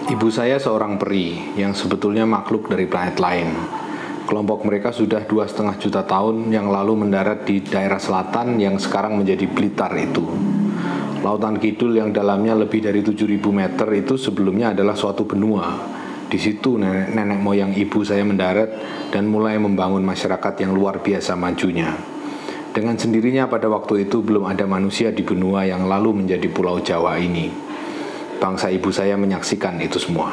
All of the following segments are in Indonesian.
Ibu saya seorang peri yang sebetulnya makhluk dari planet lain. Kelompok mereka sudah 2,5 juta tahun yang lalu mendarat di daerah selatan yang sekarang menjadi Blitar itu. Lautan Kidul yang dalamnya lebih dari 7.000 meter itu sebelumnya adalah suatu benua. Di situ nenek moyang ibu saya mendarat dan mulai membangun masyarakat yang luar biasa majunya. Dengan sendirinya pada waktu itu belum ada manusia di benua yang lalu menjadi Pulau Jawa ini. Bangsa ibu saya menyaksikan itu semua.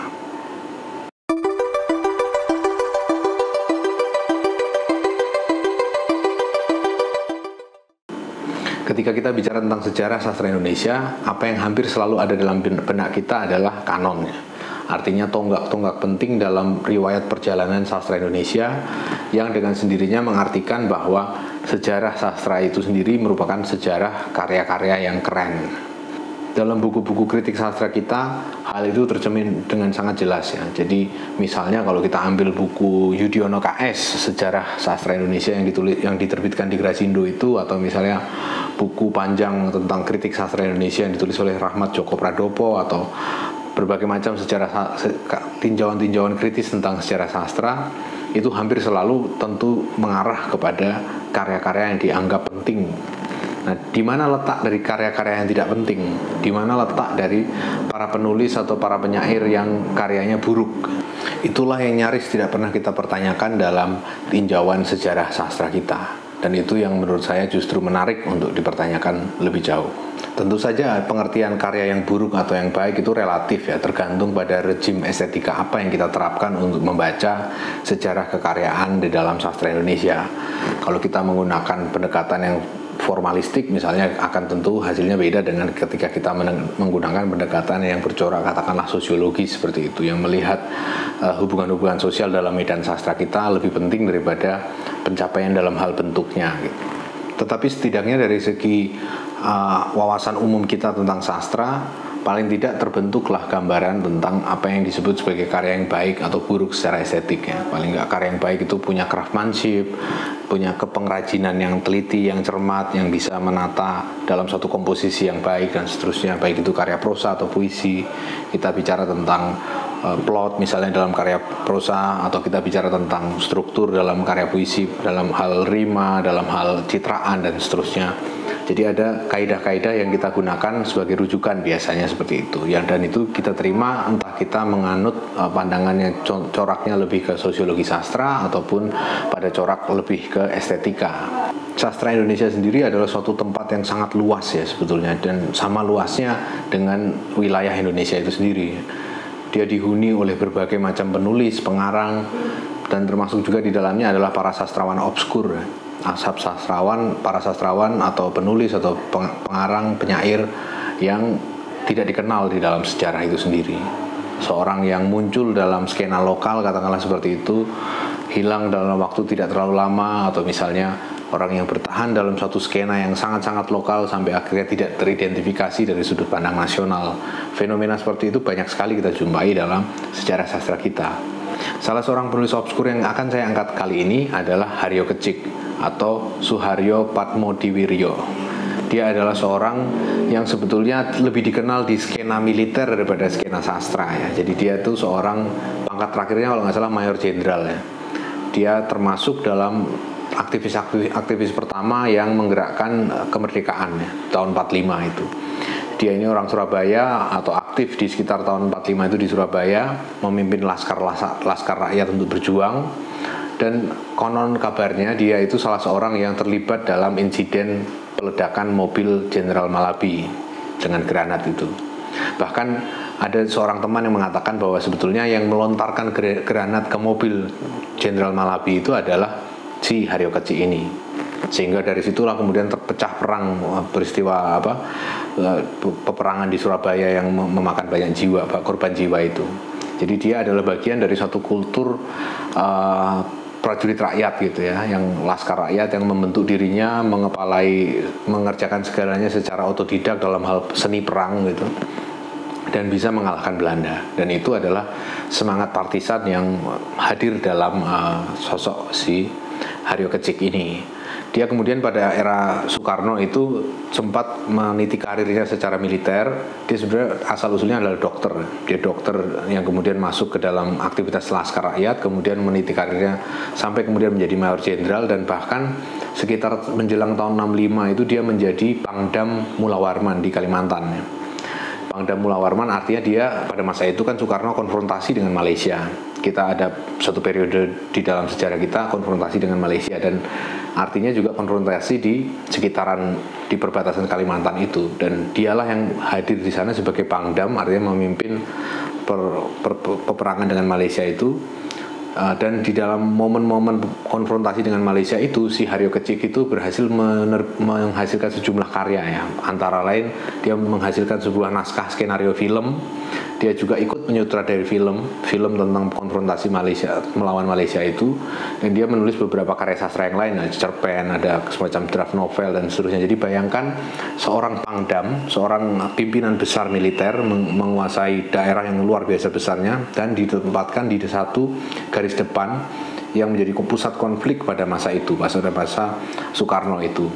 Ketika kita bicara tentang sejarah sastra Indonesia, apa yang hampir selalu ada dalam benak kita adalah kanonnya. Artinya tonggak-tonggak penting dalam riwayat perjalanan sastra Indonesia yang dengan sendirinya mengartikan bahwa sejarah sastra itu sendiri merupakan sejarah karya-karya yang keren. Dalam buku-buku kritik sastra kita, hal itu tercermin dengan sangat jelas ya. Jadi misalnya kalau kita ambil buku Yudhoyono KS, Sejarah Sastra Indonesia yang diterbitkan di Grasindo itu, atau misalnya buku panjang tentang kritik sastra Indonesia yang ditulis oleh Rahmat Djoko Pradopo, atau berbagai macam tinjauan-tinjauan kritis tentang sejarah sastra, itu hampir selalu tentu mengarah kepada karya-karya yang dianggap penting. Nah, di mana letak dari karya-karya yang tidak penting? Di mana letak dari para penulis atau para penyair yang karyanya buruk? Itulah yang nyaris tidak pernah kita pertanyakan dalam tinjauan sejarah sastra kita. Dan itu yang menurut saya justru menarik untuk dipertanyakan lebih jauh. Tentu saja pengertian karya yang buruk atau yang baik itu relatif ya, tergantung pada rejim estetika apa yang kita terapkan untuk membaca sejarah kekaryaan di dalam sastra Indonesia. Kalau kita menggunakan pendekatan yang formalistik misalnya, akan tentu hasilnya beda dengan ketika kita menggunakan pendekatan yang bercorak katakanlah sosiologi seperti itu, yang melihat hubungan-hubungan sosial dalam medan sastra kita lebih penting daripada pencapaian dalam hal bentuknya gitu. Tetapi setidaknya dari segi wawasan umum kita tentang sastra, paling tidak terbentuklah gambaran tentang apa yang disebut sebagai karya yang baik atau buruk secara estetik ya. Paling nggak karya yang baik itu punya craftsmanship, punya kepengrajinan yang teliti, yang cermat, yang bisa menata dalam suatu komposisi yang baik dan seterusnya, baik itu karya prosa atau puisi. Kita bicara tentang plot misalnya dalam karya prosa, atau kita bicara tentang struktur dalam karya puisi, dalam hal rima, dalam hal citraan dan seterusnya. Jadi ada kaidah-kaidah yang kita gunakan sebagai rujukan biasanya seperti itu. Dan itu kita terima entah kita menganut pandangannya coraknya lebih ke sosiologi sastra ataupun pada corak lebih ke estetika. Sastra Indonesia sendiri adalah suatu tempat yang sangat luas ya sebetulnya, dan sama luasnya dengan wilayah Indonesia itu sendiri. Dia dihuni oleh berbagai macam penulis, pengarang, dan termasuk juga di dalamnya adalah para sastrawan obskur. Para sastrawan atau penulis atau pengarang, penyair yang tidak dikenal di dalam sejarah itu sendiri. Seorang yang muncul dalam skena lokal, katakanlah seperti itu, hilang dalam waktu tidak terlalu lama, atau misalnya orang yang bertahan dalam suatu skena yang sangat-sangat lokal sampai akhirnya tidak teridentifikasi dari sudut pandang nasional. Fenomena seperti itu banyak sekali kita jumpai dalam sejarah sastra kita. Salah seorang penulis obskur yang akan saya angkat kali ini adalah Haryo Kecik atau Suharyo Patmodiwiryo. Dia adalah seorang yang sebetulnya lebih dikenal di skena militer daripada skena sastra ya. Jadi dia itu seorang pangkat terakhirnya kalau nggak salah mayor jenderal ya. Dia termasuk dalam aktivis pertama yang menggerakkan kemerdekaan ya, tahun 45 itu. Dia ini orang Surabaya atau aktif di sekitar tahun 45 itu di Surabaya, memimpin laskar rakyat untuk berjuang. Dan konon kabarnya dia itu salah seorang yang terlibat dalam insiden peledakan mobil Jenderal Malabi dengan granat itu. Bahkan ada seorang teman yang mengatakan bahwa sebetulnya yang melontarkan granat ke mobil Jenderal Malabi itu adalah si Haryo Kecik ini. Sehingga dari situlah kemudian terpecah perang, peristiwa peperangan di Surabaya yang memakan banyak jiwa, korban jiwa itu. Jadi dia adalah bagian dari suatu kultur prajurit rakyat gitu ya, yang laskar rakyat yang membentuk dirinya, mengerjakan segalanya secara otodidak dalam hal seni perang gitu, dan bisa mengalahkan Belanda. Dan itu adalah semangat partisan yang hadir dalam sosok si Haryo Kecik ini. Dia kemudian pada era Soekarno itu sempat meniti karirnya secara militer. Dia sebenarnya asal-usulnya adalah dokter. Dia dokter yang kemudian masuk ke dalam aktivitas Laskar Rakyat, kemudian meniti karirnya sampai kemudian menjadi mayor jenderal, dan bahkan sekitar menjelang tahun 65 itu dia menjadi Pangdam Mula Warman di Kalimantan. Pangdam Mula Warman artinya dia pada masa itu kan Soekarno konfrontasi dengan Malaysia. Kita ada satu periode di dalam sejarah kita konfrontasi dengan Malaysia, dan artinya juga konfrontasi di sekitaran di perbatasan Kalimantan itu, dan dialah yang hadir di sana sebagai Pangdam, artinya memimpin peperangan dengan Malaysia itu. Dan di dalam momen-momen konfrontasi dengan Malaysia itu, si Haryo Kecik itu berhasil menghasilkan sejumlah karya ya. Antara lain dia menghasilkan sebuah naskah skenario film. Dia juga ikut menyutradari film tentang konfrontasi Malaysia melawan Malaysia itu, dan dia menulis beberapa karya sastra yang lain, ada cerpen, ada semacam draft novel dan seterusnya. Jadi bayangkan seorang Pangdam, seorang pimpinan besar militer menguasai daerah yang luar biasa besarnya, dan ditempatkan di satu garis depan yang menjadi pusat konflik pada masa itu, masa Soekarno itu.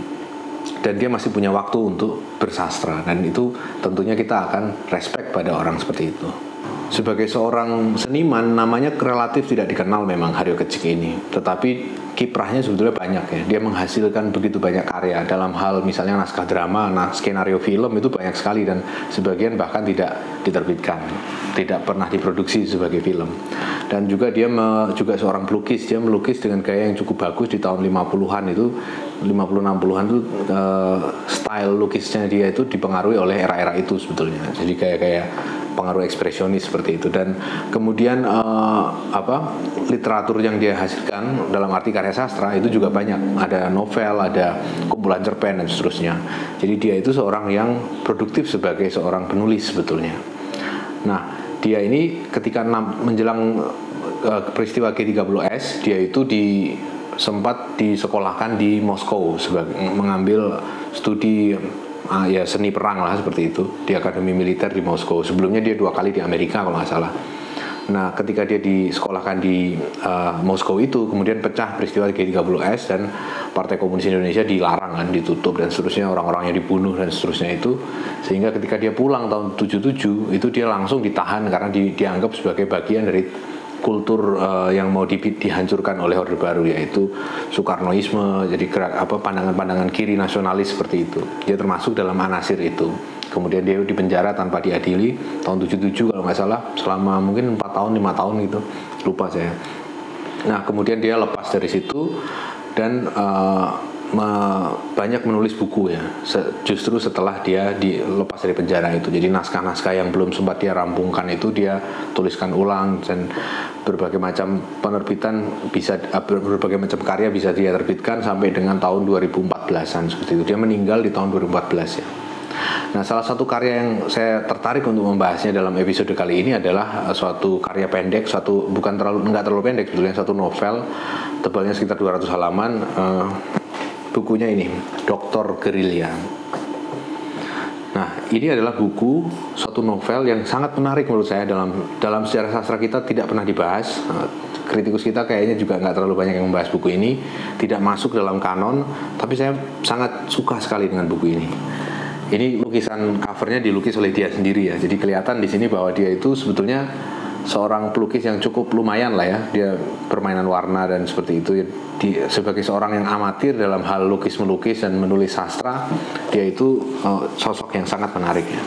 Dan dia masih punya waktu untuk bersastra, dan itu tentunya kita akan respect pada orang seperti itu. Sebagai seorang seniman, namanya relatif tidak dikenal memang Haryo Kecik ini, tetapi kiprahnya sebetulnya banyak ya. Dia menghasilkan begitu banyak karya dalam hal misalnya naskah drama, skenario film itu banyak sekali, dan sebagian bahkan tidak diterbitkan, tidak pernah diproduksi sebagai film. Dan juga dia juga seorang pelukis. Dia melukis dengan gaya yang cukup bagus di tahun 50-an itu, 50-60-an itu style lukisnya dia itu dipengaruhi oleh era-era itu sebetulnya. Jadi kayak pengaruh ekspresionis seperti itu. Dan kemudian literatur yang dia hasilkan dalam arti karya sastra itu juga banyak. Ada novel, ada kumpulan cerpen dan seterusnya. Jadi dia itu seorang yang produktif sebagai seorang penulis sebetulnya. Nah, dia ini ketika menjelang peristiwa G30S, dia itu sempat disekolahkan di Moskow sebagai mengambil studi ya seni perang lah seperti itu di Akademi Militer di Moskow. Sebelumnya dia 2 kali di Amerika kalau nggak salah. Nah, ketika dia disekolahkan di Moskow itu, kemudian pecah peristiwa G30S dan Partai Komunis Indonesia dilarang kan, ditutup dan seterusnya, orang-orangnya dibunuh dan seterusnya itu. Sehingga ketika dia pulang tahun 77 itu dia langsung ditahan karena dianggap sebagai bagian dari kultur yang mau dihancurkan oleh Orde Baru, yaitu Soekarnoisme, jadi pandangan-pandangan kiri nasionalis seperti itu. Dia termasuk dalam Anasir itu. Kemudian dia dipenjara tanpa diadili tahun 77 kalau nggak salah, selama mungkin 4 tahun 5 tahun gitu, lupa saya. Nah, kemudian dia lepas dari situ dan banyak menulis buku ya, justru setelah dia dilepas dari penjara itu. Jadi naskah-naskah yang belum sempat dia rampungkan itu dia tuliskan ulang, dan berbagai macam penerbitan berbagai macam karya bisa dia terbitkan sampai dengan tahun 2014-an seperti itu. Dia meninggal di tahun 2014 ya. Nah, salah satu karya yang saya tertarik untuk membahasnya dalam episode kali ini adalah suatu karya pendek, nggak terlalu pendek sebetulnya, satu novel tebalnya sekitar 200 halaman. Bukunya ini, Doktor Gerilya. Nah, ini adalah buku, suatu novel yang sangat menarik menurut saya. Dalam sejarah sastra kita tidak pernah dibahas. Kritikus kita kayaknya juga nggak terlalu banyak yang membahas buku ini, tidak masuk dalam kanon, tapi saya sangat suka sekali dengan buku ini. Ini lukisan covernya dilukis oleh dia sendiri ya. Jadi kelihatan di sini bahwa dia itu sebetulnya seorang pelukis yang cukup lumayan lah ya. Dia permainan warna dan seperti itu. Sebagai seorang yang amatir dalam hal lukis-melukis dan menulis sastra, dia itu sosok yang sangat menarik ya.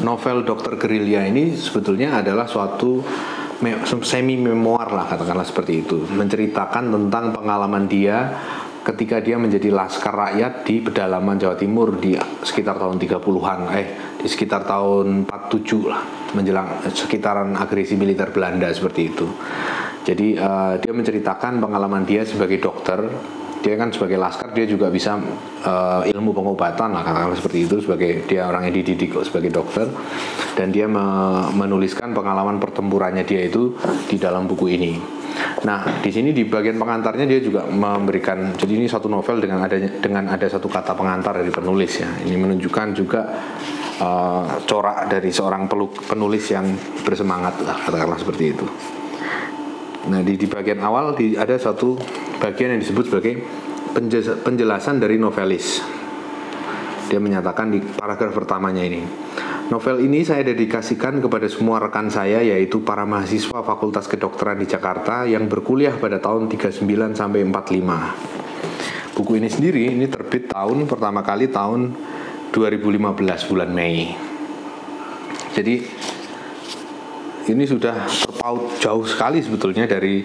Novel Dokter Gerilya ini sebetulnya adalah suatu semi memoir lah, katakanlah seperti itu. Menceritakan tentang pengalaman dia ketika dia menjadi laskar rakyat di pedalaman Jawa Timur di sekitar tahun 30-an, di sekitar tahun 47 lah, menjelang sekitaran agresi militer Belanda seperti itu. Jadi dia menceritakan pengalaman dia sebagai dokter. Dia kan sebagai laskar, dia juga bisa ilmu pengobatan lah, katakanlah seperti itu, sebagai dia orang yang dididik sebagai dokter. Dan dia menuliskan pengalaman pertempurannya dia itu di dalam buku ini. Nah, di sini di bagian pengantarnya dia juga memberikan, jadi ini satu novel dengan ada satu kata pengantar dari penulis ya. Ini menunjukkan juga corak dari seorang penulis yang bersemangat lah, katakanlah seperti itu. Nah, di bagian awal ada satu bagian yang disebut sebagai penjelasan dari novelis. Dia menyatakan di paragraf pertamanya ini, novel ini saya dedikasikan kepada semua rekan saya, yaitu para mahasiswa Fakultas Kedokteran di Jakarta yang berkuliah pada tahun 39 sampai 45. Buku ini sendiri ini terbit pertama kali tahun 2015 bulan Mei. Jadi ini sudah terpaut jauh sekali sebetulnya dari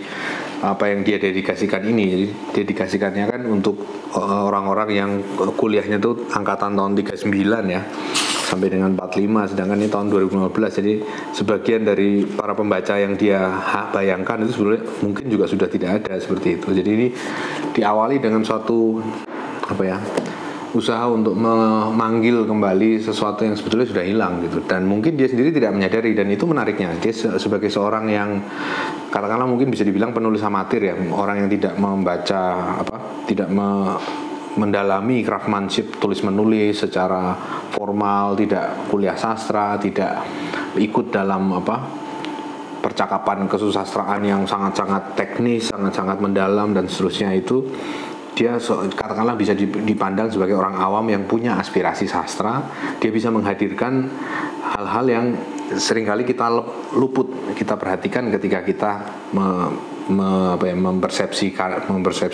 apa yang dia dedikasikan ini. Jadi dedikasikannya kan untuk orang-orang yang kuliahnya tuh angkatan tahun 39 ya sampai dengan 45, sedangkan ini tahun 2015. Jadi sebagian dari para pembaca yang dia bayangkan itu sebenarnya mungkin juga sudah tidak ada seperti itu. Jadi ini diawali dengan suatu usaha untuk memanggil kembali sesuatu yang sebetulnya sudah hilang gitu, dan mungkin dia sendiri tidak menyadari, dan itu menariknya. Dia sebagai seorang yang katakanlah mungkin bisa dibilang penulis amatir ya, orang yang tidak membaca tidak mendalami craftsmanship tulis menulis secara formal, tidak kuliah sastra, tidak ikut dalam percakapan kesusastraan yang sangat-sangat teknis, sangat-sangat mendalam dan seterusnya. Itu dia katakanlah bisa dipandang sebagai orang awam yang punya aspirasi sastra. Dia bisa menghadirkan hal-hal yang seringkali kita luput kita perhatikan ketika kita mempersepsi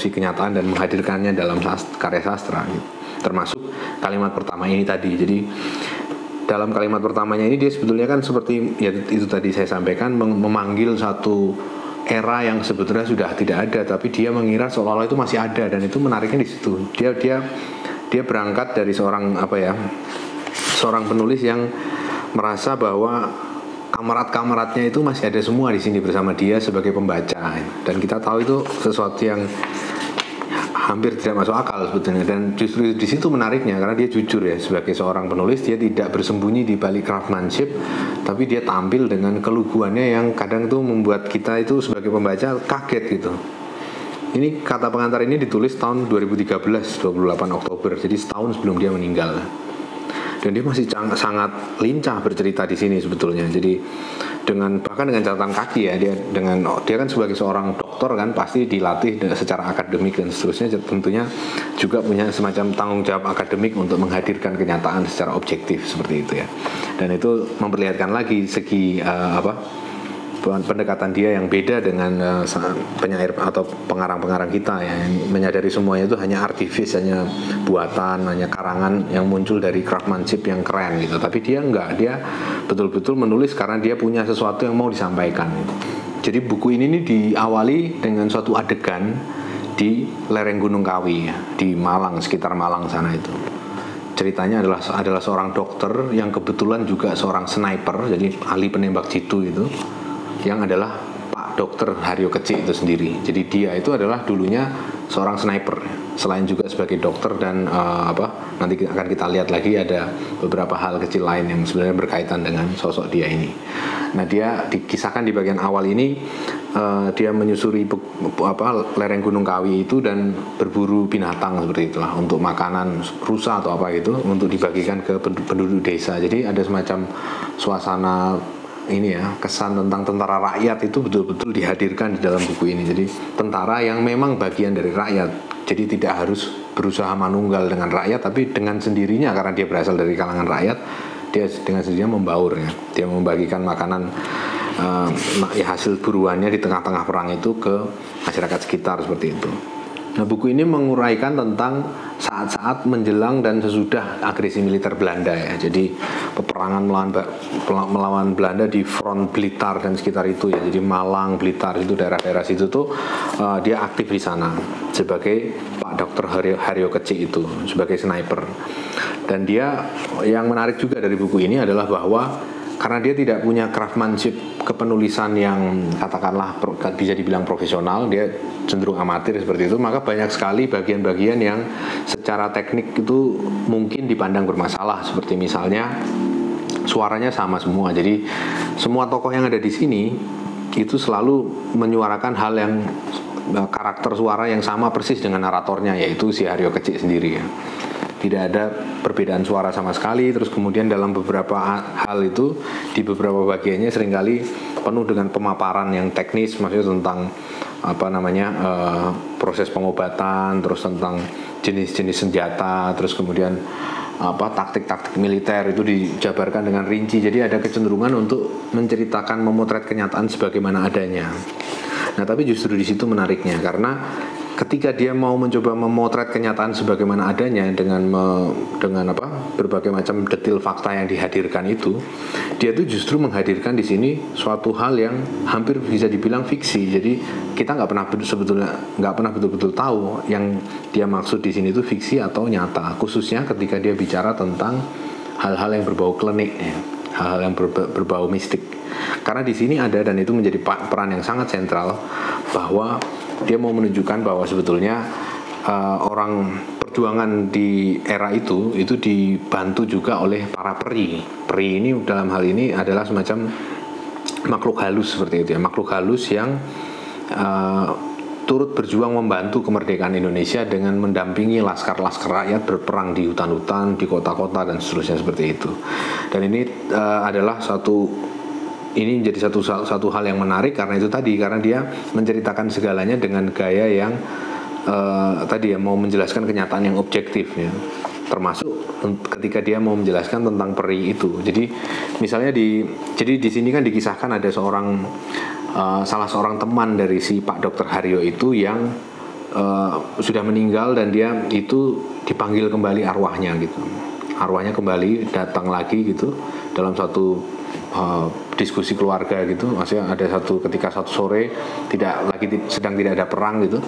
kenyataan dan menghadirkannya dalam karya sastra gitu. Termasuk kalimat pertama ini tadi. Jadi dalam kalimat pertamanya ini dia sebetulnya kan seperti ya itu tadi saya sampaikan, memanggil satu era yang sebetulnya sudah tidak ada, tapi dia mengira seolah-olah itu masih ada, dan itu menariknya di situ. Dia berangkat dari seorang penulis yang merasa bahwa kamarad-kamaradnya itu masih ada semua di sini bersama dia sebagai pembaca, dan kita tahu itu sesuatu yang hampir tidak masuk akal sebetulnya. Dan justru di situ menariknya, karena dia jujur ya sebagai seorang penulis, dia tidak bersembunyi di balik craftsmanship, tapi dia tampil dengan keluguannya yang kadang tuh membuat kita itu sebagai pembaca kaget gitu. Ini kata pengantar ini ditulis tahun 2013, 28 Oktober, jadi setahun sebelum dia meninggal. Dan dia masih sangat lincah bercerita di sini sebetulnya. Jadi bahkan dengan catatan kaki ya, dia kan sebagai seorang dokter kan pasti dilatih secara akademik dan seterusnya, tentunya juga punya semacam tanggung jawab akademik untuk menghadirkan kenyataan secara objektif seperti itu ya. Dan itu memperlihatkan lagi segi pendekatan dia yang beda dengan penyair atau pengarang-pengarang kita ya, yang menyadari semuanya itu hanya artifis, hanya buatan, hanya karangan yang muncul dari craftsmanship yang keren gitu. Tapi dia enggak, dia betul-betul menulis karena dia punya sesuatu yang mau disampaikan gitu. Jadi buku ini diawali dengan suatu adegan di lereng Gunung Kawi ya, di Malang, sekitar Malang sana itu. Ceritanya adalah seorang dokter yang kebetulan juga seorang sniper, jadi ahli penembak jitu itu, yang adalah Pak Dr. Haryo Kecik itu sendiri. Jadi dia itu adalah dulunya seorang sniper, selain juga sebagai dokter dan nanti akan kita lihat lagi ada beberapa hal kecil lain yang sebenarnya berkaitan dengan sosok dia ini. Nah, dia dikisahkan di bagian awal ini dia menyusuri lereng Gunung Kawi itu dan berburu binatang seperti itulah untuk makanan rusa atau apa gitu untuk dibagikan ke penduduk desa. Jadi ada semacam suasana ini ya, kesan tentang tentara rakyat itu betul-betul dihadirkan di dalam buku ini. Jadi tentara yang memang bagian dari rakyat, jadi tidak harus berusaha manunggal dengan rakyat, tapi dengan sendirinya karena dia berasal dari kalangan rakyat, dia dengan sendirinya membaur ya. Dia membagikan makanan hasil buruannya di tengah-tengah perang itu ke masyarakat sekitar seperti itu. Nah, buku ini menguraikan tentang saat-saat menjelang dan sesudah agresi militer Belanda ya. Jadi peperangan melawan Belanda di front Blitar dan sekitar itu ya. Jadi Malang, Blitar itu daerah-daerah situ tuh dia aktif di sana sebagai Pak Dr. Haryo Kecik itu sebagai sniper. Dan dia yang menarik juga dari buku ini adalah bahwa karena dia tidak punya craftsmanship kepenulisan yang katakanlah bisa dibilang profesional, dia cenderung amatir seperti itu, maka banyak sekali bagian-bagian yang secara teknik itu mungkin dipandang bermasalah, seperti misalnya suaranya sama semua. Jadi semua tokoh yang ada di sini itu selalu menyuarakan hal yang karakter suara yang sama persis dengan naratornya, yaitu si Haryo Kecik sendiri ya. Tidak ada perbedaan suara sama sekali. Terus kemudian dalam beberapa hal itu, di beberapa bagiannya seringkali penuh dengan pemaparan yang teknis, maksudnya tentang proses pengobatan, terus tentang jenis-jenis senjata, terus kemudian taktik-taktik militer itu dijabarkan dengan rinci. Jadi ada kecenderungan untuk menceritakan, memotret kenyataan sebagaimana adanya. Nah, tapi justru di situ menariknya, karena ketika dia mau mencoba memotret kenyataan sebagaimana adanya dengan berbagai macam detail fakta yang dihadirkan itu, dia tuh justru menghadirkan di sini suatu hal yang hampir bisa dibilang fiksi. Jadi kita nggak pernah betul-betul tahu yang dia maksud di sini itu fiksi atau nyata, khususnya ketika dia bicara tentang hal-hal yang berbau klinik, ya, hal-hal yang berbau mistik. Karena di sini ada, dan itu menjadi peran yang sangat sentral, bahwa dia mau menunjukkan bahwa sebetulnya orang perjuangan di era itu dibantu juga oleh para peri. Peri ini dalam hal ini adalah semacam makhluk halus seperti itu ya, makhluk halus yang turut berjuang membantu kemerdekaan Indonesia dengan mendampingi laskar-laskar rakyat berperang di hutan-hutan, di kota-kota dan seterusnya seperti itu. Dan ini adalah ini menjadi satu hal yang menarik karena dia menceritakan segalanya dengan gaya yang mau menjelaskan kenyataan yang objektif ya, termasuk ketika dia mau menjelaskan tentang peri itu. Jadi misalnya di sini kan dikisahkan ada salah seorang teman dari si Pak Dr. Haryo itu yang sudah meninggal, dan dia itu dipanggil kembali arwahnya gitu. Arwahnya kembali datang lagi gitu dalam satu diskusi keluarga gitu. Maksudnya ada ketika satu sore sedang tidak ada perang gitu,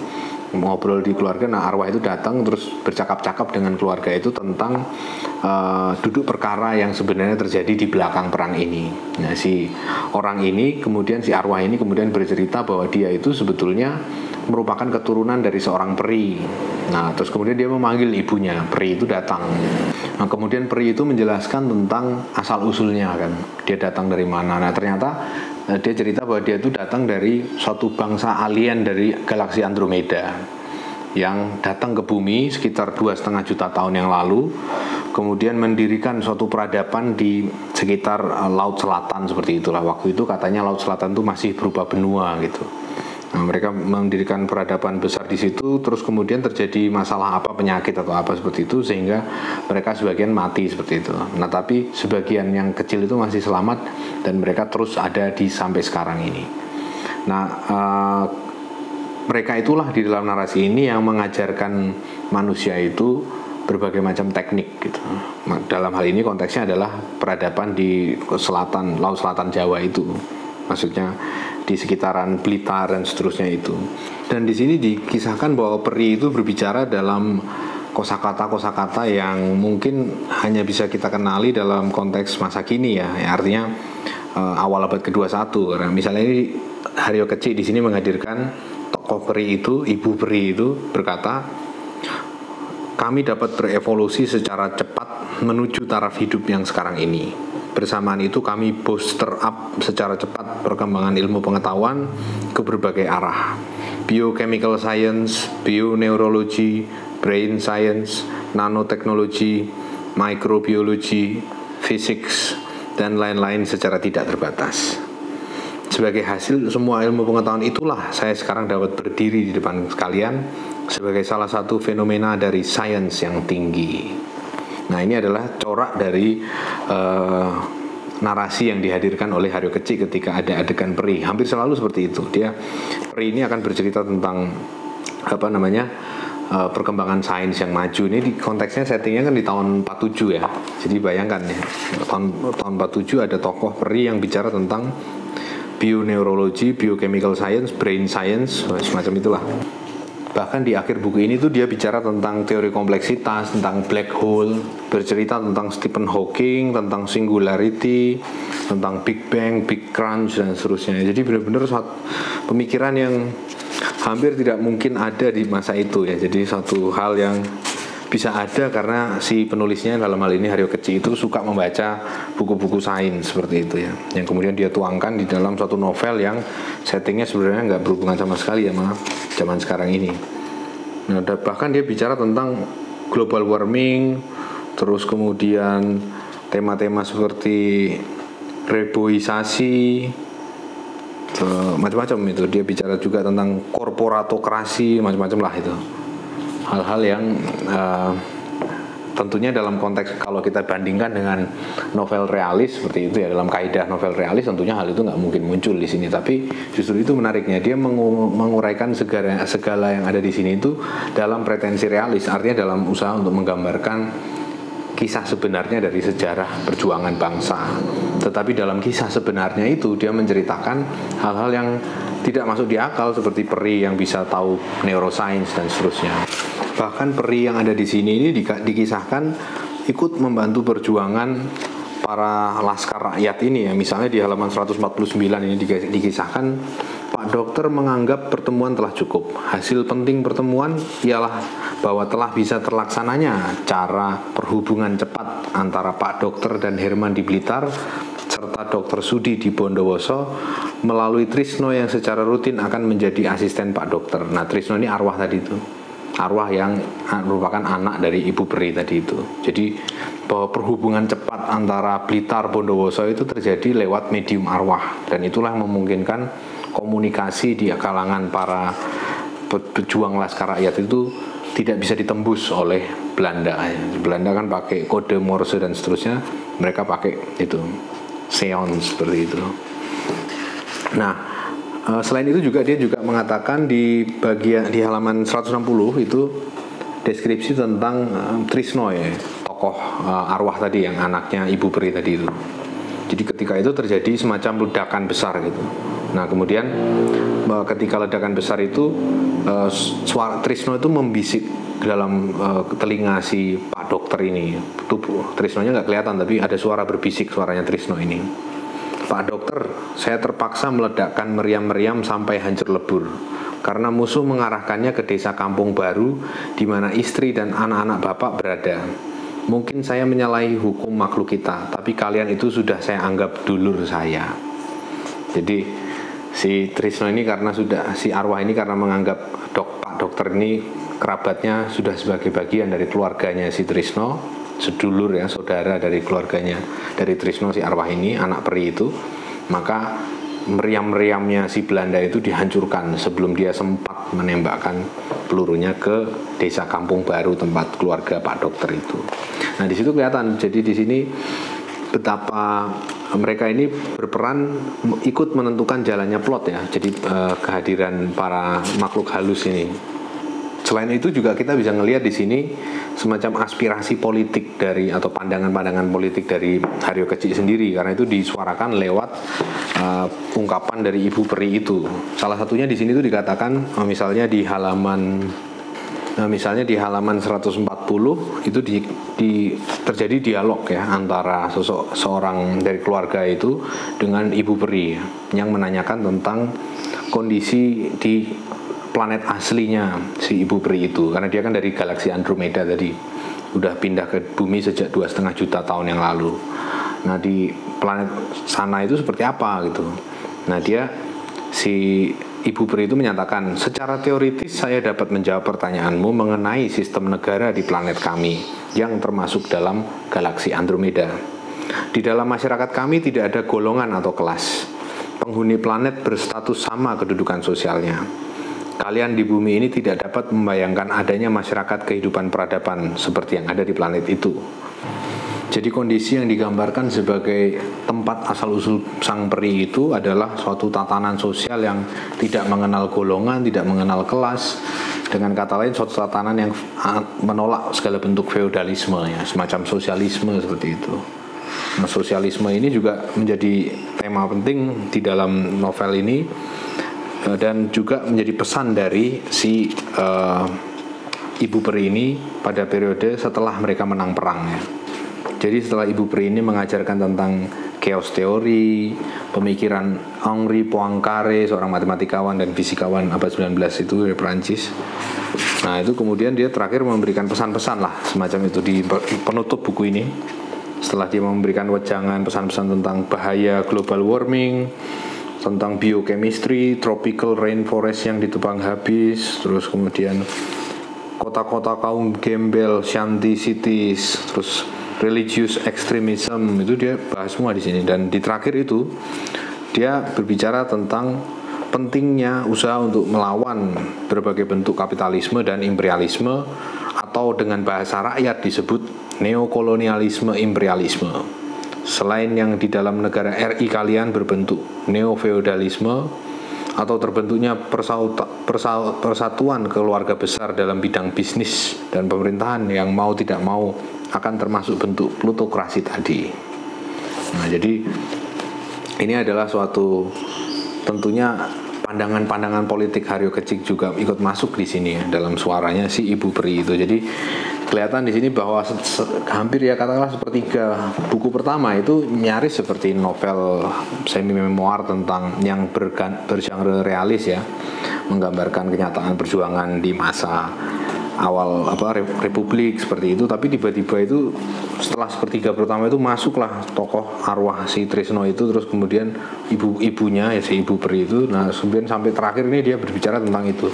ngobrol di keluarga. Nah, arwah itu datang terus bercakap-cakap dengan keluarga itu tentang duduk perkara yang sebenarnya terjadi di belakang perang ini. Nah, si arwah ini kemudian bercerita bahwa dia itu sebetulnya merupakan keturunan dari seorang peri. Nah, terus kemudian dia memanggil ibunya, peri itu datang. Nah, kemudian peri itu menjelaskan tentang asal-usulnya kan, dia datang dari mana. Nah, ternyata dia cerita bahwa dia itu datang dari suatu bangsa alien dari galaksi Andromeda yang datang ke bumi sekitar 2,5 juta tahun yang lalu, kemudian mendirikan suatu peradaban di sekitar Laut Selatan seperti itulah. Waktu itu katanya Laut Selatan itu masih berupa benua gitu. Nah, mereka mendirikan peradaban besar di situ, terus kemudian terjadi masalah penyakit atau apa seperti itu, sehingga mereka sebagian mati seperti itu. Nah, tapi sebagian yang kecil itu masih selamat dan mereka terus ada sampai sekarang ini. Nah, mereka itulah di dalam narasi ini yang mengajarkan manusia itu berbagai macam teknik gitu. Dalam hal ini konteksnya adalah peradaban di Laut Selatan Jawa itu. Maksudnya di sekitaran Blitar dan seterusnya itu. Dan di sini dikisahkan bahwa peri itu berbicara dalam kosakata yang mungkin hanya bisa kita kenali dalam konteks masa kini ya. Artinya awal abad ke-21. Karena misalnya ini Haryo Kecik di sini menghadirkan tokoh peri itu, ibu peri itu berkata, kami dapat berevolusi secara cepat menuju taraf hidup yang sekarang ini. Bersamaan itu kami booster up secara cepat perkembangan ilmu pengetahuan ke berbagai arah. Biochemical science, bioneurology, brain science, nanoteknologi, microbiology, physics, dan lain-lain secara tidak terbatas. Sebagai hasil semua ilmu pengetahuan itulah saya sekarang dapat berdiri di depan kalian sebagai salah satu fenomena dari sains yang tinggi. Nah, ini adalah corak dari narasi yang dihadirkan oleh Haryo Kecik ketika ada adegan peri. Hampir selalu seperti itu. Peri ini akan bercerita tentang perkembangan sains yang maju. Ini di konteksnya settingnya kan di tahun 47 ya. Jadi bayangkan ya, tahun 47 ada tokoh peri yang bicara tentang bioneurology, biochemical science, brain science, semacam itulah. Bahkan di akhir buku ini tuh dia bicara tentang teori kompleksitas, tentang black hole, bercerita tentang Stephen Hawking, tentang singularity, tentang Big Bang, Big Crunch, dan seterusnya. Jadi benar-benar pemikiran yang hampir tidak mungkin ada di masa itu ya. Jadi satu hal yang bisa ada karena si penulisnya dalam hal ini Haryo Kecik itu suka membaca buku-buku sains seperti itu ya, yang kemudian dia tuangkan di dalam suatu novel yang settingnya sebenarnya nggak berhubungan sama sekali ya sama zaman sekarang ini. Nah, bahkan dia bicara tentang global warming, terus kemudian tema-tema seperti reboisasi, macam-macam itu. Dia bicara juga tentang korporatokrasi, macam-macam lah itu. Hal-hal yang tentunya dalam konteks kalau kita bandingkan dengan novel realis seperti itu ya, dalam kaidah novel realis tentunya hal itu nggak mungkin muncul di sini, tapi justru itu menariknya, dia menguraikan segala yang ada di sini itu dalam pretensi realis, artinya dalam usaha untuk menggambarkan kisah sebenarnya dari sejarah perjuangan bangsa. Tetapi dalam kisah sebenarnya itu dia menceritakan hal-hal yang tidak masuk di akal, seperti peri yang bisa tahu neuroscience dan seterusnya. Bahkan peri yang ada di sini ini dikisahkan ikut membantu perjuangan para laskar rakyat ini ya. Misalnya di halaman 149 ini dikisahkan, Pak Dokter menganggap pertemuan telah cukup. Hasil penting pertemuan ialah bahwa telah bisa terlaksananya cara perhubungan cepat antara Pak Dokter dan Herman di Blitar serta Dokter Sudi di Bondowoso melalui Trisno yang secara rutin akan menjadi asisten Pak Dokter. Nah, Trisno ini arwah tadi itu, arwah yang merupakan anak dari Ibu Peri tadi itu. Jadi bahwa perhubungan cepat antara Blitar Bondowoso itu terjadi lewat medium arwah, dan itulah yang memungkinkan komunikasi di kalangan para pejuang laskar rakyat itu tidak bisa ditembus oleh Belanda. Belanda kan pakai kode Morse dan seterusnya, mereka pakai itu seance seperti itu. Nah, selain itu juga dia juga mengatakan di bagian di halaman 160 itu deskripsi tentang Trisno ya, tokoh arwah tadi yang anaknya Ibu Peri tadi itu. Jadi ketika itu terjadi semacam ledakan besar gitu. Nah, kemudian ketika ledakan besar itu suara Trisno itu membisik dalam telinga si Pak Dokter ini. Tubuh Trisnonya nggak kelihatan, tapi ada suara berbisik, suaranya Trisno ini. Pak Dokter, saya terpaksa meledakkan meriam-meriam sampai hancur lebur karena musuh mengarahkannya ke desa Kampung Baru di mana istri dan anak-anak Bapak berada. Mungkin saya menyalahi hukum makhluk kita, tapi kalian itu sudah saya anggap dulur saya. Jadi si Trisno ini karena sudah, si arwah ini karena menganggap Pak Dokter ini kerabatnya sudah sebagai bagian dari keluarganya si Trisno, sedulur ya, saudara dari keluarganya dari Trisno si arwah ini, anak peri itu, maka meriam-meriamnya si Belanda itu dihancurkan sebelum dia sempat menembakkan pelurunya ke desa Kampung Baru tempat keluarga Pak Dokter itu. Nah, di situ kelihatan, jadi di sini betapa mereka ini berperan ikut menentukan jalannya plot ya. Jadi kehadiran para makhluk halus ini. Selain itu juga kita bisa ngelihat di sini semacam aspirasi politik dari atau pandangan-pandangan politik dari Haryo Kecik sendiri, karena itu disuarakan lewat ungkapan dari Ibu Peri itu. Salah satunya di sini tuh dikatakan misalnya di halaman 140 itu terjadi dialog ya antara seorang dari keluarga itu dengan Ibu Peri yang menanyakan tentang kondisi di planet aslinya si Ibu Peri itu, karena dia kan dari galaksi Andromeda tadi, udah pindah ke bumi sejak 2,5 juta tahun yang lalu. Nah, di planet sana itu seperti apa gitu. Nah, si Ibu Peri itu menyatakan, secara teoritis saya dapat menjawab pertanyaanmu mengenai sistem negara di planet kami yang termasuk dalam galaksi Andromeda. Di dalam masyarakat kami tidak ada golongan atau kelas. Penghuni planet berstatus sama kedudukan sosialnya. Kalian di bumi ini tidak dapat membayangkan adanya masyarakat kehidupan peradaban seperti yang ada di planet itu. Jadi kondisi yang digambarkan sebagai tempat asal-usul sang peri itu adalah suatu tatanan sosial yang tidak mengenal golongan, tidak mengenal kelas. Dengan kata lain, suatu tatanan yang menolak segala bentuk feodalisme ya, semacam sosialisme seperti itu. Nah, sosialisme ini juga menjadi tema penting di dalam novel ini, dan juga menjadi pesan dari si Ibu Peri ini pada periode setelah mereka menang perang ya. Jadi setelah Ibu Peri ini mengajarkan tentang chaos teori, pemikiran Henri Poincaré, seorang matematikawan dan fisikawan abad 19 itu dari Perancis. Nah, itu kemudian dia terakhir memberikan pesan-pesan lah semacam itu di penutup buku ini. Setelah dia memberikan wejangan pesan-pesan tentang bahaya global warming, tentang biochemistry, tropical rainforest yang ditebang habis, terus kemudian kota-kota kaum gembel, shanty cities, terus religious extremism, itu dia bahas semua di sini. Dan di terakhir itu Dia berbicara tentang pentingnya usaha untuk melawan berbagai bentuk kapitalisme dan imperialisme, atau dengan bahasa rakyat disebut neokolonialisme imperialisme. Selain yang di dalam negara RI kalian berbentuk neofeudalisme atau terbentuknya persatuan keluarga besar dalam bidang bisnis dan pemerintahan yang mau tidak mau akan termasuk bentuk plutokrasi tadi. Nah, jadi ini adalah suatu, tentunya pandangan-pandangan politik Haryo Kecik juga ikut masuk di sini ya, dalam suaranya si Ibu Peri itu. Jadi kelihatan di sini bahwa hampir ya katakanlah sepertiga buku pertama itu nyaris seperti novel semi memoir tentang yang bergenre realis ya, menggambarkan kenyataan perjuangan di masa awal Republik seperti itu. Tapi tiba-tiba itu setelah sepertiga pertama itu masuklah tokoh arwah si Trisno itu, terus kemudian ibunya ya si Ibu Peri itu. Nah kemudian sampai terakhir ini dia berbicara tentang itu,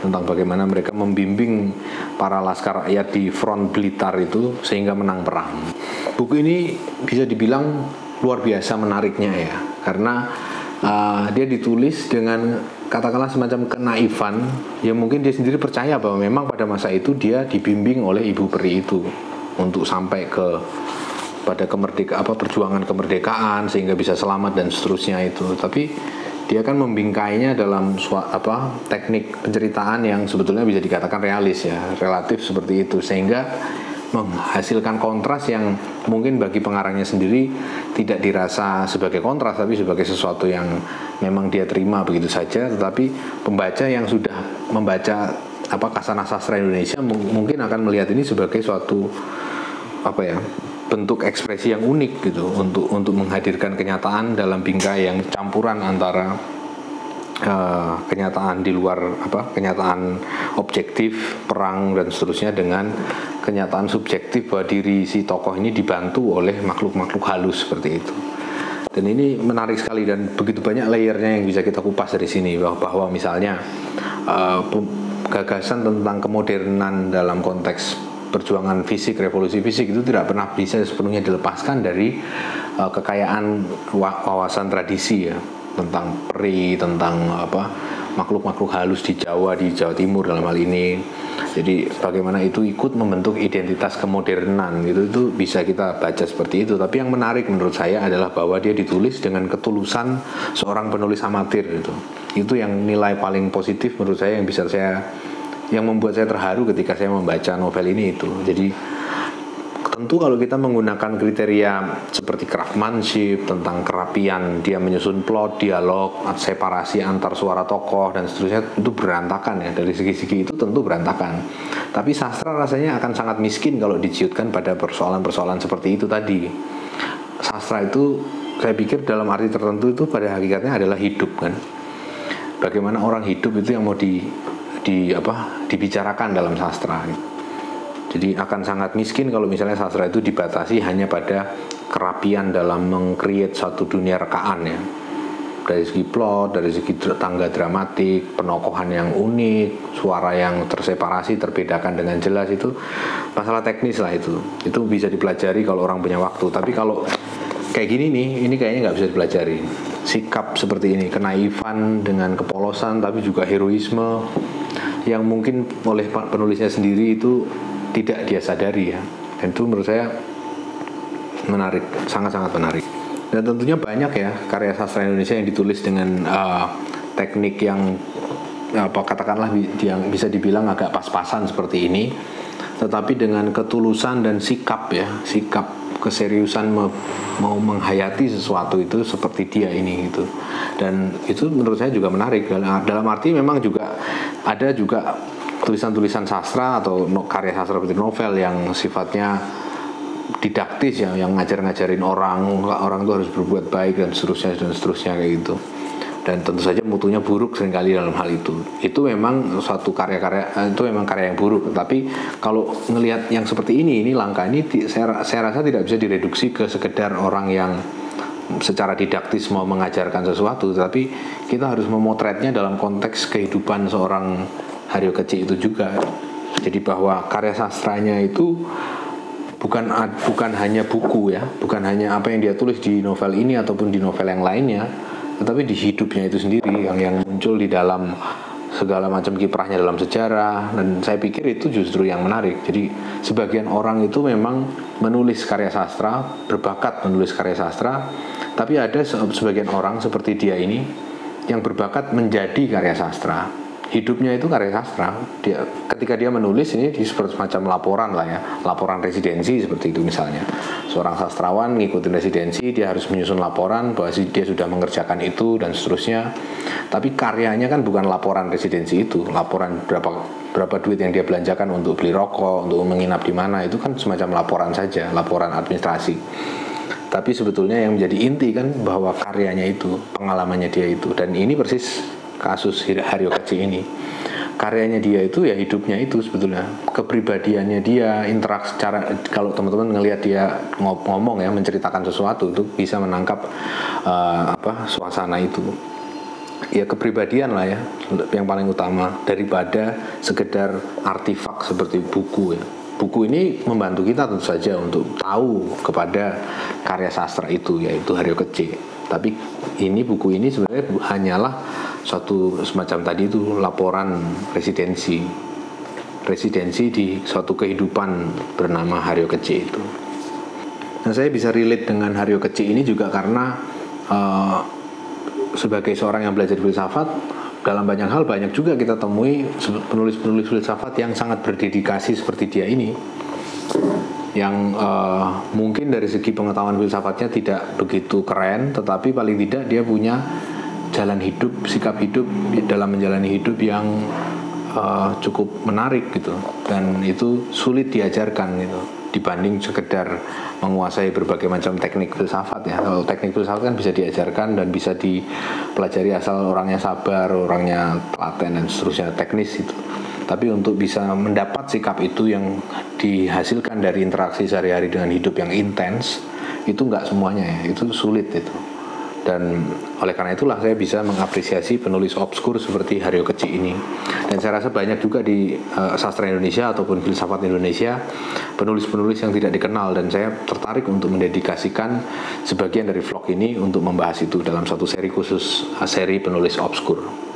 tentang bagaimana mereka membimbing para laskar rakyat di front Blitar itu sehingga menang perang. Buku ini bisa dibilang luar biasa menariknya ya, karena dia ditulis dengan katakanlah semacam kenaifan yang mungkin dia sendiri percaya bahwa memang pada masa itu dia dibimbing oleh Ibu Peri itu untuk sampai pada perjuangan kemerdekaan sehingga bisa selamat dan seterusnya itu. Tapi dia kan membingkainya dalam teknik penceritaan yang sebetulnya bisa dikatakan realis ya, relatif seperti itu, sehingga menghasilkan kontras yang mungkin bagi pengarangnya sendiri tidak dirasa sebagai kontras, tapi sebagai sesuatu yang memang dia terima begitu saja. Tetapi pembaca yang sudah membaca Kasanah Sastra Indonesia mungkin akan melihat ini sebagai suatu bentuk ekspresi yang unik gitu, untuk menghadirkan kenyataan dalam bingkai yang campuran antara kenyataan di luar kenyataan objektif perang dan seterusnya dengan kenyataan subjektif bahwa diri si tokoh ini dibantu oleh makhluk-makhluk halus seperti itu. Dan ini menarik sekali dan begitu banyak layernya yang bisa kita kupas dari sini, bahwa misalnya gagasan tentang kemodernan dalam konteks perjuangan fisik, revolusi fisik itu tidak pernah bisa sepenuhnya dilepaskan dari kekayaan wawasan tradisi ya, tentang peri, tentang makhluk-makhluk halus di Jawa Timur dalam hal ini. Jadi bagaimana itu ikut membentuk identitas kemodernan itu bisa kita baca seperti itu. Tapi yang menarik menurut saya adalah bahwa dia ditulis dengan ketulusan seorang penulis amatir itu. Itu yang nilai paling positif menurut saya yang membuat saya terharu ketika saya membaca novel ini itu. Jadi tentu kalau kita menggunakan kriteria seperti craftsmanship, tentang kerapian dia menyusun plot, dialog, separasi antar suara tokoh dan seterusnya, itu berantakan ya, dari segi-segi itu tentu berantakan. Tapi sastra rasanya akan sangat miskin kalau diciutkan pada persoalan-persoalan seperti itu tadi. Sastra itu saya pikir dalam arti tertentu itu pada hakikatnya adalah hidup kan. Bagaimana orang hidup itu yang mau dibicarakan dalam sastra. Jadi akan sangat miskin kalau misalnya sastra itu dibatasi hanya pada kerapian dalam meng-create satu dunia rekaan ya. Dari segi plot, dari segi tangga dramatik, penokohan yang unik, suara yang terseparasi, terbedakan dengan jelas, itu masalah teknis lah itu. Itu bisa dipelajari kalau orang punya waktu. Tapi kalau kayak gini nih, ini kayaknya nggak bisa dipelajari. Sikap seperti ini, kenaifan dengan kepolosan, tapi juga heroisme yang mungkin oleh penulisnya sendiri itu tidak dia sadari ya. Dan itu menurut saya menarik, sangat-sangat menarik. Dan tentunya banyak ya karya sastra Indonesia yang ditulis dengan teknik yang katakanlah yang bisa dibilang agak pas-pasan seperti ini, tetapi dengan ketulusan dan sikap keseriusan mau menghayati sesuatu itu seperti dia ini gitu. Dan itu menurut saya juga menarik dalam arti memang juga ada juga tulisan-tulisan sastra atau karya sastra seperti novel yang sifatnya didaktis ya, yang ngajarin orang itu harus berbuat baik dan seterusnya kayak gitu. Dan tentu saja mutunya buruk seringkali dalam hal itu. Itu memang suatu karya-karya, itu memang karya yang buruk. Tapi kalau ngelihat yang seperti ini langkah ini saya rasa tidak bisa direduksi ke sekedar orang yang secara didaktis mau mengajarkan sesuatu, tapi kita harus memotretnya dalam konteks kehidupan seorang Haryo Kecik itu juga. Jadi bahwa karya sastranya itu bukan hanya buku ya, bukan hanya apa yang dia tulis di novel ini ataupun di novel yang lainnya, tetapi di hidupnya itu sendiri yang muncul di dalam segala macam kiprahnya dalam sejarah. Dan saya pikir itu justru yang menarik. Jadi sebagian orang itu memang menulis karya sastra, berbakat menulis karya sastra, tapi ada sebagian orang seperti dia ini yang berbakat menjadi karya sastra. Hidupnya itu karya sastra. Ketika dia menulis ini seperti semacam laporan lah ya, laporan residensi seperti itu misalnya. Seorang sastrawan ngikutin residensi, dia harus menyusun laporan bahwa dia sudah mengerjakan itu dan seterusnya. Tapi karyanya kan bukan laporan residensi itu, laporan berapa duit yang dia belanjakan untuk beli rokok, untuk menginap di mana, itu kan semacam laporan saja, laporan administrasi. Tapi sebetulnya yang menjadi inti kan bahwa karyanya itu, pengalamannya dia itu. Dan ini persis kasus Haryo Keci ini. Karyanya dia itu ya hidupnya itu sebetulnya, kepribadiannya dia, interaksi cara, kalau teman-teman ngelihat dia ngomong ya, menceritakan sesuatu itu bisa menangkap suasana itu. Ya kepribadian lah ya, yang paling utama daripada sekedar artefak seperti buku ya. Buku ini membantu kita tentu saja untuk tahu kepada karya sastra itu, yaitu Haryo Keci. Tapi buku ini sebenarnya hanyalah suatu semacam tadi itu laporan residensi di suatu kehidupan bernama Haryo Keci itu. Nah, saya bisa relate dengan Haryo Keci ini juga karena sebagai seorang yang belajar filsafat, dalam banyak hal banyak juga kita temui penulis-penulis filsafat yang sangat berdedikasi seperti dia ini, yang mungkin dari segi pengetahuan filsafatnya tidak begitu keren, tetapi paling tidak dia punya jalan hidup, sikap hidup dalam menjalani hidup yang cukup menarik gitu, dan itu sulit diajarkan gitu dibanding sekedar menguasai berbagai macam teknik filsafat ya. Kalau teknik filsafat kan bisa diajarkan dan bisa dipelajari asal orangnya sabar, orangnya telaten dan seterusnya, teknis itu. Tapi untuk bisa mendapat sikap itu yang dihasilkan dari interaksi sehari-hari dengan hidup yang intens, itu nggak semuanya ya, itu sulit itu. Dan oleh karena itulah saya bisa mengapresiasi penulis obskur seperti Haryo Keci ini. Dan saya rasa banyak juga di sastra Indonesia ataupun filsafat Indonesia penulis-penulis yang tidak dikenal, dan saya tertarik untuk mendedikasikan sebagian dari vlog ini untuk membahas itu dalam satu seri khusus, seri penulis obskur.